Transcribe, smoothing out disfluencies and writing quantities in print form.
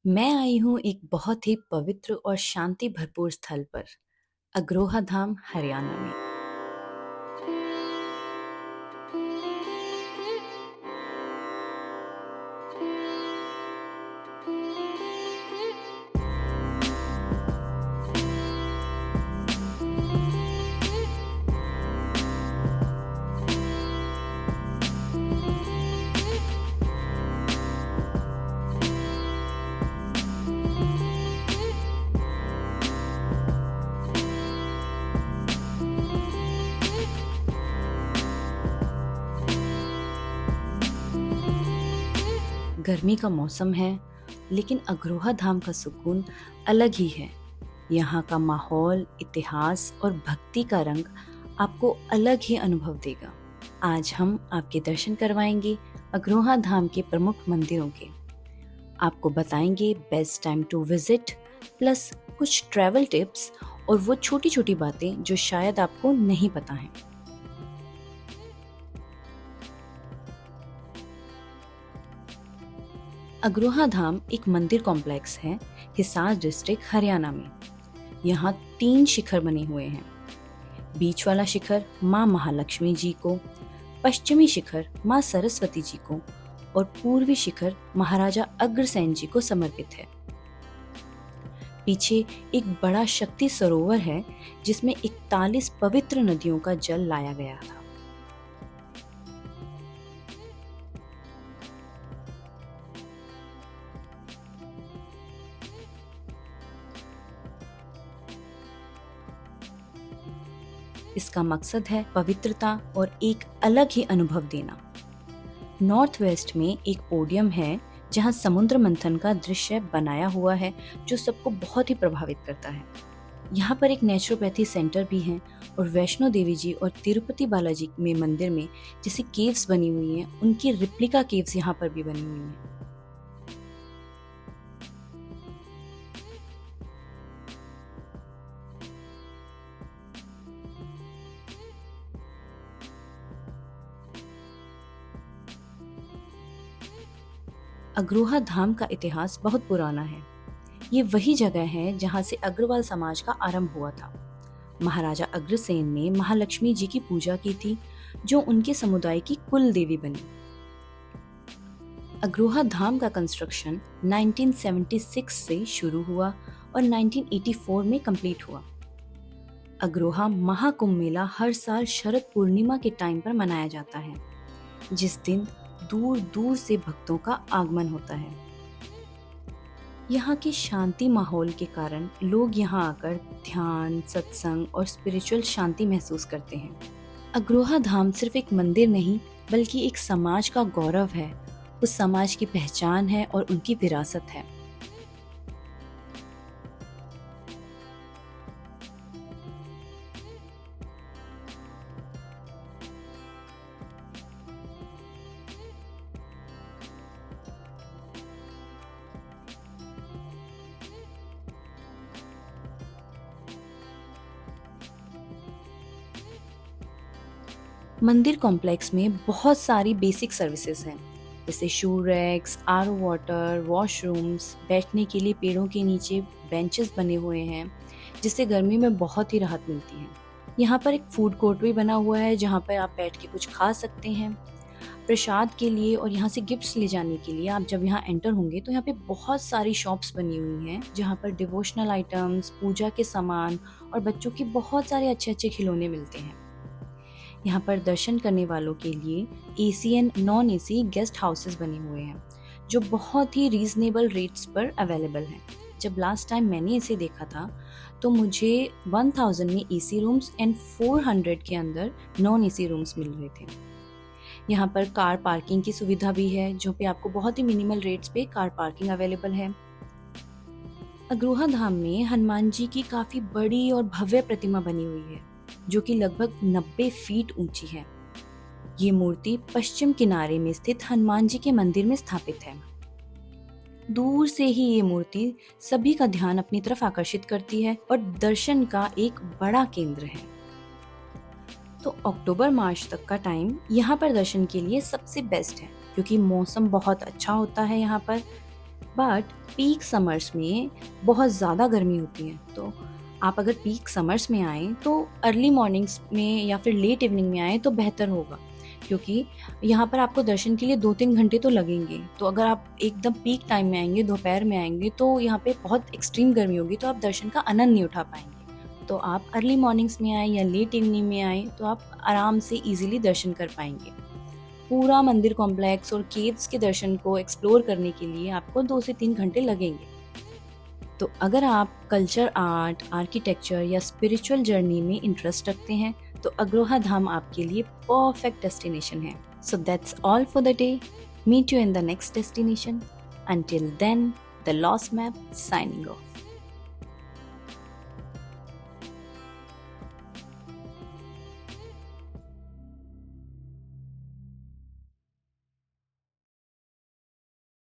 मैं आई हूँ एक बहुत ही पवित्र और शांति भरपूर स्थल पर, अग्रोहा धाम, हरियाणा में। गर्मी का मौसम है, लेकिन अग्रोहा धाम का सुकून अलग ही है। यहाँ का माहौल, इतिहास और भक्ति का रंग आपको अलग ही अनुभव देगा। आज हम आपके दर्शन करवाएंगे अग्रोहा धाम के प्रमुख मंदिरों के। आपको बताएंगे best time to visit, plus कुछ ट्रैवल टिप्स और वो छोटी छोटी बातें जो शायद आपको नहीं पता हैं। अग्रोहा धाम एक मंदिर कॉम्प्लेक्स है, हिसार डिस्ट्रिक्ट, हरियाणा में। यहाँ 3 शिखर बने हुए हैं। बीच वाला शिखर माँ महालक्ष्मी जी को, पश्चिमी शिखर माँ सरस्वती जी को और पूर्वी शिखर महाराजा अग्रसेन जी को समर्पित है। पीछे एक बड़ा शक्ति सरोवर है, जिसमें 41 पवित्र नदियों का जल लाया गया था। इसका मकसद है पवित्रता और एक अलग ही अनुभव देना। नॉर्थ वेस्ट में एक पोडियम है, जहां समुद्र मंथन का दृश्य बनाया हुआ है, जो सबको बहुत ही प्रभावित करता है। यहाँ पर एक नेचुरोपैथी सेंटर भी है और वैष्णो देवी जी और तिरुपति बालाजी में मंदिर में जैसे केव्स बनी हुई हैं, उनकी रिप्लिका केव्स यहाँ पर भी बनी हुई हैं। अग्रोहा धाम का इतिहास बहुत पुराना है। ये वही जगह है जहाँ से अग्रवाल समाज का आरंभ हुआ था। महाराजा अग्रसेन ने महालक्ष्मी जी की पूजा की थी, जो उनके समुदाय की कुल देवी बनी। अग्रोहा धाम का कंस्ट्रक्शन 1976 से शुरू हुआ और 1984 में कंप्लीट हुआ। अग्रोहा महाकुंभ मेला हर साल शरद पूर्णिमा के टाइम पर मनाया जाता है, जिस दिन दूर दूर से भक्तों का आगमन होता है। यहाँ के शांति माहौल के कारण लोग यहाँ आकर ध्यान, सत्संग और स्पिरिचुअल शांति महसूस करते हैं। अग्रोहा धाम सिर्फ एक मंदिर नहीं, बल्कि एक समाज का गौरव है। उस समाज की पहचान है और उनकी विरासत है। मंदिर कॉम्प्लेक्स में बहुत सारी बेसिक सर्विसेज हैं, जैसे शू रैक्स, आरओ वाटर, वॉशरूम्स, बैठने के लिए पेड़ों के नीचे बेंचेस बने हुए हैं, जिससे गर्मी में बहुत ही राहत मिलती है। यहाँ पर एक फूड कोर्ट भी बना हुआ है, जहाँ पर आप बैठ के कुछ खा सकते हैं। प्रसाद के लिए और यहाँ से गिफ्ट्स ले जाने के लिए आप जब यहाँ एंटर होंगे तो यहाँ पे बहुत सारी शॉप्स बनी हुई हैं, जहाँ पर डिवोशनल आइटम्स, पूजा के सामान और बच्चों के बहुत सारे अच्छे अच्छे खिलौने मिलते हैं। यहाँ पर दर्शन करने वालों के लिए AC and non AC guest houses बने हुए हैं, जो बहुत ही रीजनेबल रेट्स पर अवेलेबल हैं। जब लास्ट टाइम मैंने इसे देखा था तो मुझे 1000 में एसी रूम्स एंड 400 के अंदर नॉन एसी रूम्स मिल रहे थे। यहाँ पर कार पार्किंग की सुविधा भी है, जो पे आपको बहुत ही मिनिमल रेट्स पे कार पार्किंग अवेलेबल है। अग्रोहा धाम में हनुमान जी की काफी बड़ी और भव्य प्रतिमा बनी हुई है, जो कि लगभग 90 फीट ऊंची है। ये मूर्ति पश्चिम किनारे में स्थित हनुमान जी के मंदिर में स्थापित है। दूर से ही ये मूर्ति सभी का ध्यान अपनी तरफ आकर्षित करती है और दर्शन का एक बड़ा केंद्र है। तो अक्टूबर मार्च तक का टाइम यहाँ पर दर्शन के लिए सबसे बेस्ट है, क्योंकि मौसम बहुत अच्छा होता है यहाँ पर। बट पीक समर्स में बहुत ज़्यादा गर्मी होती है, तो आप अगर पीक समर्स में आएँ तो अर्ली मॉर्निंग्स में या फिर लेट इवनिंग में आएँ तो बेहतर होगा, क्योंकि यहाँ पर आपको दर्शन के लिए 2-3 घंटे तो लगेंगे। तो अगर आप एकदम पीक टाइम में आएँगे, दोपहर में आएँगे, तो यहाँ पे बहुत एक्सट्रीम गर्मी होगी, तो आप दर्शन का आनंद नहीं उठा पाएँगे। तो आप अर्ली मॉर्निंग्स में आएँ या लेट इवनिंग में आएँ तो आप आराम से ईज़िली दर्शन कर पाएँगे। पूरा मंदिर कॉम्प्लेक्स और केव्स के दर्शन को एक्सप्लोर करने के लिए आपको 2 से 3 घंटे लगेंगे। तो अगर आप कल्चर, आर्ट, आर्किटेक्चर या स्पिरिचुअल जर्नी में इंटरेस्ट रखते हैं तो अग्रोहा धाम आपके लिए परफेक्ट डेस्टिनेशन है। So that's all for the day. Meet you in the next destination. Until then, the lost map signing of.